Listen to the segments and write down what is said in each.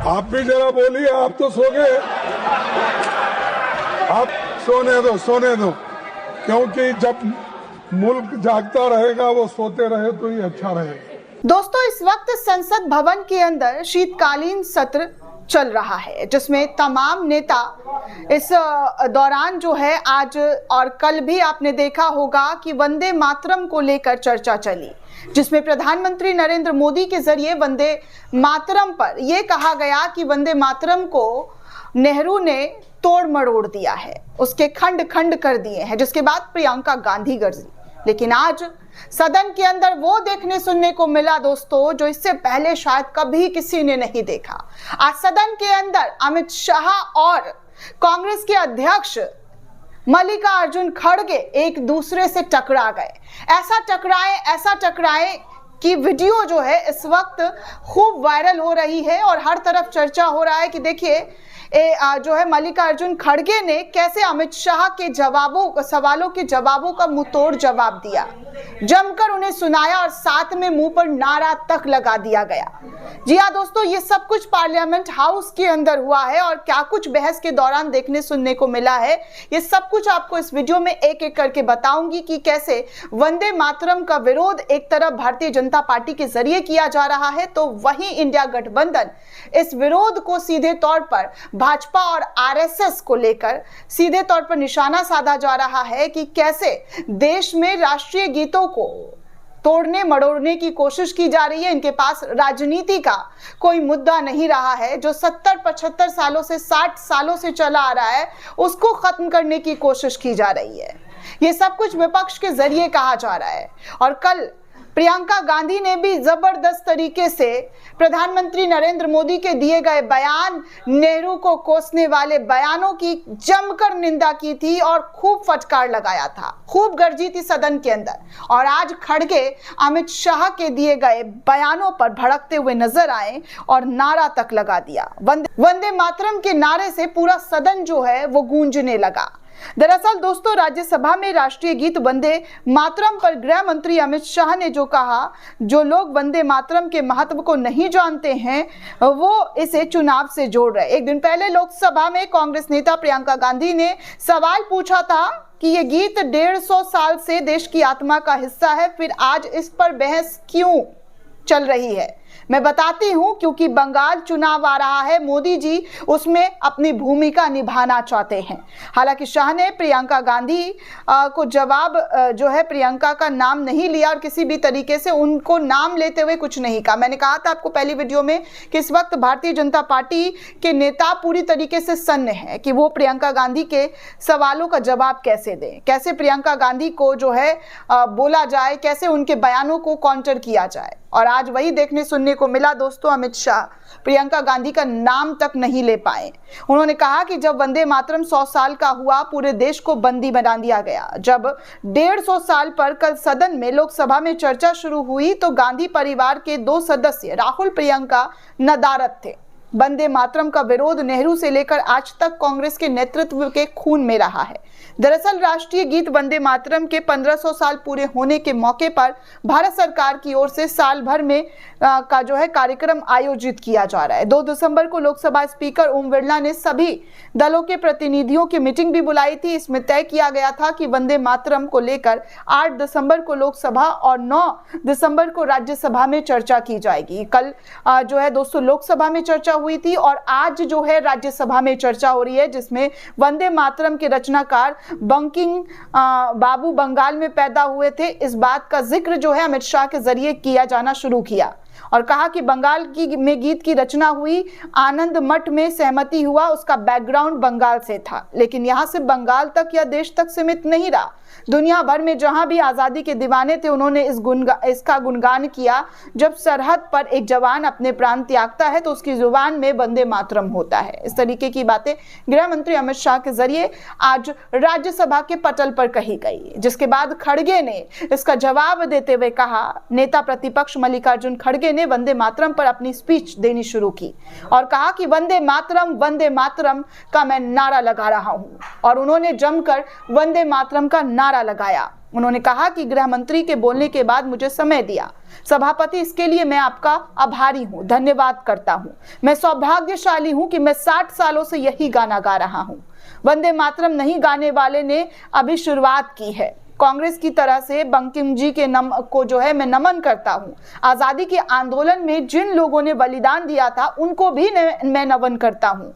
आप भी जरा बोलिए, आप तो सो गए। आप सोने दो, क्योंकि जब मुल्क जागता रहेगा वो सोते रहे तो ही अच्छा रहेगा। दोस्तों, इस वक्त संसद भवन के अंदर शीतकालीन सत्र चल रहा है, जिसमें तमाम नेता इस दौरान जो है आज और कल भी आपने देखा होगा कि वंदे मातरम को लेकर चर्चा चली, जिसमें प्रधानमंत्री नरेंद्र मोदी के जरिए वंदे मातरम पर यह कहा गया कि वंदे मातरम को नेहरू ने तोड़ मरोड़ दिया है, उसके खंड खंड कर दिए हैं, जिसके बाद प्रियंका गांधी गरजी। लेकिन आज सदन के अंदर वो देखने सुनने को मिला दोस्तों, जो इससे पहले शायद कभी किसी ने नहीं देखा। आज सदन के अंदर अमित शाह और कांग्रेस के अध्यक्ष मल्लिकार्जुन खड़गे एक दूसरे से टकरा गए। ऐसा टकराए कि वीडियो जो है इस वक्त खूब वायरल हो रही है और हर तरफ चर्चा हो रहा है कि देखिए जो है मल्लिकार्जुन खड़गे ने कैसे अमित शाह के सवालों के जवाबों का मुंहतोड़ जवाब दिया, जमकर उन्हें सुनाया और साथ में मुंह पर नारा तक लगा दिया गया। जी हाँ दोस्तों, ये सब कुछ पार्लियामेंट हाउस के अंदर हुआ है और क्या कुछ बहस के दौरान देखने सुनने को मिला है, ये सब कुछ आपको इस वीडियो में एक एक करके बताऊंगी कि कैसे वंदे मातरम का विरोध एक तरफ भारतीय जनता पार्टी के जरिए किया जा रहा है, तो वहीं इंडिया गठबंधन इस विरोध को सीधे तौर पर भाजपा और आरएसएस को लेकर सीधे तौर पर निशाना साधा जा रहा है कि कैसे देश में राष्ट्रीय गीतों को तोड़ने मड़ोड़ने की कोशिश की जा रही है। इनके पास राजनीति का कोई मुद्दा नहीं रहा है, जो 70-75 सालों से 60 सालों से चला आ रहा है उसको खत्म करने की कोशिश की जा रही है। ये सब कुछ विपक्ष के जरिए कहा जा रहा है। और कल प्रियंका गांधी ने भी जबरदस्त तरीके से प्रधानमंत्री नरेंद्र मोदी के दिए गए बयान, नेहरू को कोसने वाले बयानों की जमकर निंदा की थी और खूब फटकार लगाया था, खूब गरजी थी सदन के अंदर। और आज खड़गे अमित शाह के दिए गए बयानों पर भड़कते हुए नजर आए और नारा तक लगा दिया। वंदे मातरम के नारे से पूरा सदन जो है वो गूंजने लगा। दरअसल दोस्तों, राज्यसभा में राष्ट्रीय गीत वंदे मातरम पर गृह मंत्री अमित शाह ने जो कहा, जो लोग वंदे मातरम के महत्व को नहीं जानते हैं वो इसे चुनाव से जोड़ रहे। एक दिन पहले लोकसभा में कांग्रेस नेता प्रियंका गांधी ने सवाल पूछा था कि ये गीत 150 साल से देश की आत्मा का हिस्सा है, फिर आज इस पर बहस क्यों चल रही है। मैं बताती हूं, क्योंकि बंगाल चुनाव आ रहा है, मोदी जी उसमें अपनी भूमिका निभाना चाहते हैं। हालांकि शाह ने प्रियंका गांधी को जवाब जो है प्रियंका का नाम नहीं लिया और किसी भी तरीके से उनको नाम लेते हुए कुछ नहीं कहा। मैंने कहा था आपको पहली वीडियो में कि इस वक्त भारतीय जनता पार्टी के नेता पूरी तरीके से सन्न है कि वो प्रियंका गांधी के सवालों का जवाब कैसे दें, कैसे प्रियंका गांधी को जो है बोला जाए, कैसे उनके बयानों को काउंटर किया जाए। और आज वही देखने सुनने को मिला दोस्तों, अमित शाह प्रियंका गांधी का नाम तक नहीं ले पाए। उन्होंने कहा कि जब वंदे मातरम 100 साल का हुआ, पूरे देश को बंदी बना दिया गया। जब 150 साल पर कल सदन में लोकसभा में चर्चा शुरू हुई तो गांधी परिवार के 2 सदस्य राहुल प्रियंका नदारद थे। वंदे मातरम का विरोध नेहरू से लेकर आज तक कांग्रेस के नेतृत्व के खून में रहा है। दरअसल राष्ट्रीय गीत वंदे मातरम के 1500 साल पूरे होने के मौके पर भारत सरकार की ओर से साल भर में का जो है कार्यक्रम आयोजित किया जा रहा है। 2 दिसंबर को लोकसभा स्पीकर ओम बिरला ने सभी दलों के प्रतिनिधियों की मीटिंग भी बुलाई थी। इसमें तय किया गया था कि वंदे मातरम को लेकर 8 दिसंबर को लोकसभा और 9 दिसंबर को राज्यसभा में चर्चा की जाएगी। कल जो है दोस्तों लोकसभा में चर्चा हुई थी और आज जो है राज्यसभा में चर्चा हो रही है, जिसमें वंदे मातरम के रचनाकार बंकिम बाबू बंगाल में पैदा हुए थे। इस बात का जिक्र जो है अमित शाह के जरिए किया जाना शुरू किया और कहा कि बंगाल में गीत की रचना हुई, आनंद मठ में सहमति हुआ, उसका बैकग्राउंड बंगाल से था। लेकिन यहाँ से बंगाल तक या देश तक सीमित नहीं रहा, दुनिया भर में जहां भी आजादी के दीवाने थे उन्होंने इसका गुणगान किया। जब सरहद पर एक जवान अपने प्राण त्यागता है तो उसकी जुबान में वंदे मातरम होता है। इस तरीके की बातें गृह मंत्री अमित शाह के जरिए आज राज्यसभा के पटल पर कही गई, जिसके बाद खड़गे ने इसका जवाब देते हुए कहा, नेता प्रतिपक्ष मल्लिकार्जुन खड़गे ने वंदे मातरम पर अपनी स्पीच देनी शुरू की और कहा कि वंदे मातरम का मैं नारा लगा रहा हूं। और उन्होंने जमकर वंदे मातरम का नारा लगाया। उन्होंने कहा कि गृह मंत्री के बोलने के बाद मुझे समय दिया, सभापति, इसके लिए मैं आपका आभारी हूं, धन्यवाद करता हूं। मैं सौभाग्यशाली हूं कि मैं 60 सालों से यही गाना गा रहा हूं। वंदे मातरम नहीं गाने वाले ने अभी शुरुआत की है। कांग्रेस की तरह से बंकिम जी के को जो है मैं नमन करता हूं। आजादी के आंदोलन में जिन लोगों ने बलिदान दिया था उनको भी मैं नमन करता हूं।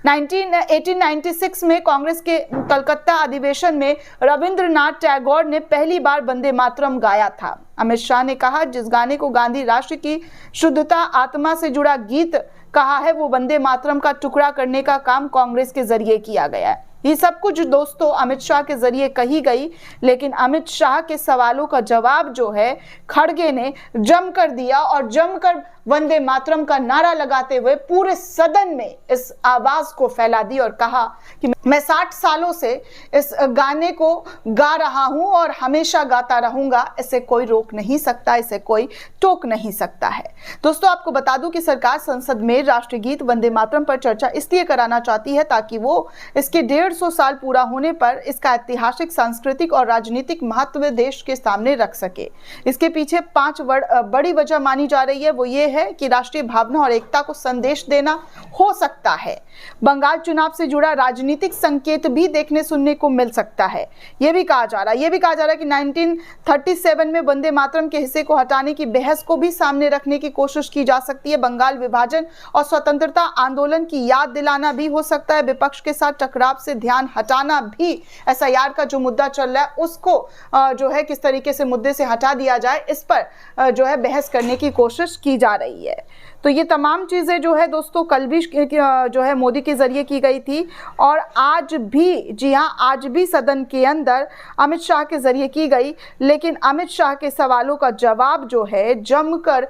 1896 में कांग्रेस के कलकत्ता अधिवेशन में रविंद्रनाथ टैगोर ने पहली बार वंदे मातरम गाया था। अमित शाह ने कहा, जिस गाने को गांधी राष्ट्र की शुद्धता आत्मा से जुड़ा गीत कहा है, वो वंदे मातरम का टुकड़ा करने का काम कांग्रेस के जरिए किया गया है। ये सब कुछ दोस्तों अमित शाह के जरिए कही गई, लेकिन अमित शाह के सवालों का जवाब जो है खड़गे ने जमकर दिया और जमकर वंदे मातरम का नारा लगाते हुए पूरे सदन में इस आवाज को फैला दी और कहा कि मैं 60 सालों से इस गाने को गा रहा हूं और हमेशा गाता रहूंगा, इसे कोई रोक नहीं सकता, इसे कोई टोक नहीं सकता है। दोस्तों आपको बता दूं कि सरकार संसद में राष्ट्रीय गीत वंदे मातरम पर चर्चा इसलिए कराना चाहती है ताकि वो इसके 150 साल पूरा होने पर इसका ऐतिहासिक, सांस्कृतिक और राजनीतिक महत्व देश के सामने रख सके। इसके पीछे 5 बड़ी वजह मानी जा रही है, वो ये है कि राष्ट्रीय भावना और एकता को संदेश देना हो सकता है। बंगाल चुनाव से जुड़ा राजनीतिक संकेत भी देखने सुनने को मिल सकता है। यह भी कहा जा रहा है कि 1937 में वंदे मातरम के हिस्से को हटाने की बहस को भी सामने रखने की कोशिश की जा सकती है। बंगाल विभाजन और स्वतंत्रता आंदोलन की याद दिलाना भी हो सकता है। विपक्ष के साथ टकराव से ध्यान हटाना भी, एसआईआर का जो मुद्दा चल रहा है उसको जो है किस तरीके से मुद्दे से हटा दिया जाए, इस पर जो है बहस करने की कोशिश की जा रही है। तो ये तमाम चीज़ें जो है दोस्तों कल भी जो है मोदी के जरिए की गई थी और आज भी, जी हाँ, आज भी सदन के अंदर अमित शाह के जरिए की गई। लेकिन अमित शाह के सवालों का जवाब जो है जमकर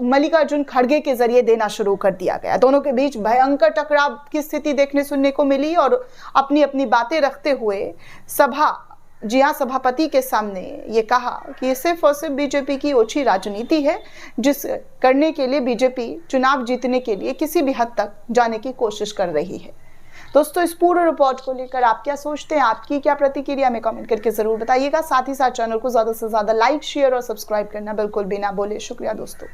मल्लिकार्जुन खड़गे के जरिए देना शुरू कर दिया गया। दोनों के बीच भयंकर टकराव की स्थिति देखने सुनने को मिली और अपनी अपनी बातें रखते हुए सभापति के सामने ये कहा कि ये सिर्फ और सिर्फ बीजेपी की ओछी राजनीति है, जिस करने के लिए बीजेपी चुनाव जीतने के लिए किसी भी हद तक जाने की कोशिश कर रही है। दोस्तों इस पूरे रिपोर्ट को लेकर आप क्या सोचते हैं, आपकी क्या प्रतिक्रिया, हमें कमेंट करके जरूर बताइएगा। साथ ही साथ चैनल को ज्यादा से ज्यादा लाइक, शेयर और सब्सक्राइब करना बिल्कुल भी ना भूलें। शुक्रिया दोस्तों।